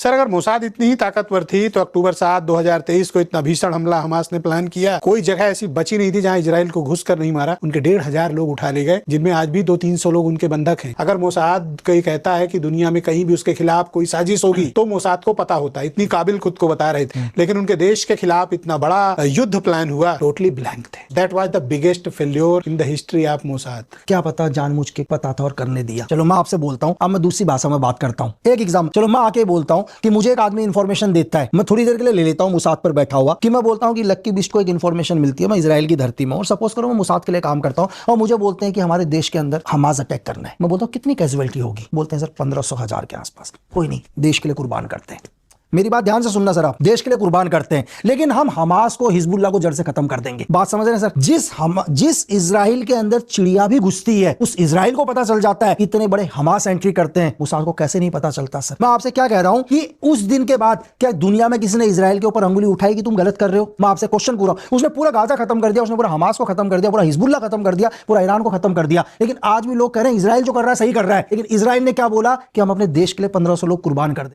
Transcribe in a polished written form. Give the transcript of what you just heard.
Sir अगर Mossad इतनी ही ताकतवर थी तो अक्टूबर 7, 2023 को इतना भीषण हमला हमास ने प्लान किया, कोई जगह ऐसी बची नहीं थी जहां इजराइल को घुस कर नहीं मारा। उनके 1,500 लोग उठा ले गए, जिनमें आज भी 200-300 लोग उनके बंधक हैं। अगर मोसाद कोई कहता है कि दुनिया में कहीं भी उसके खिलाफ कोई साजिश होगी तो मोसाद को पता होता, इतनी काबिल खुद को बता रहे थे, लेकिन उनके देश के खिलाफ इतना बड़ा युद्ध प्लान हुआ, टोटली ब्लैंक थे। That was the biggest failure in the history of Mossad. क्या पता जानबूझ के पता था और करने दिया। चलो मैं आपसे बोलता हूँ, अब मैं दूसरी भाषा में बात करता हूँ। एक एग्जाम, चलो मैं आके बोलता हूँ कि मुझे एक आदमी इन्फॉर्मेशन देता है, मैं थोड़ी देर के लिए ले लेता हूँ मोसाद पर बैठा हुआ, कि मैं बोलता हूँ कि लक्की बिस्ट को एक इन्फॉर्मेशन मिलती है, मैं इजराइल की धरती में और सपोज करो मैं मोसाद के लिए काम करता हूँ और मुझे बोलते हैं कि हमारे देश के अंदर हमास अटैक करना है। मैं बोलता हूँ कितनी कैजुअलिटी होगी? बोलते हैं सर 1500-1000 के आसपास। कोई नहीं, देश के लिए कुर्बान करते हैं। मेरी बात ध्यान से सुनना सर, आप देश के लिए कुर्बान करते हैं, लेकिन हम हमास को, हिजबुल्लाह को जड़ से खत्म कर देंगे। बात समझ रहे हैं सर? जिस इजराइल के अंदर चिड़िया भी घुसती है, उस इजराइल को पता चल जाता है इतने बड़े हमास एंट्री करते हैं, मोसाद को कैसे नहीं पता चलता सर? मैं आपसे क्या कह रहा हूं कि उस दिन के बाद क्या दुनिया में किसी ने इजराइल के ऊपर अंगुली उठाई कि तुम गलत कर रहे हो? मैं आपसे क्वेश्चन पूरा, उसने पूरा गाजा खत्म कर दिया, उसने पूरा हमास को खत्म कर दिया, पूरा हिजबुल्लाह खत्म कर दिया, पूरा ईरान को खत्म कर दिया, लेकिन आज भी लोग कह रहे हैं इजराइल जो कर रहा है सही कर रहा है। लेकिन इजराइल ने क्या बोला कि हम अपने देश के लिए 1500 लोग कुर्बान कर दें।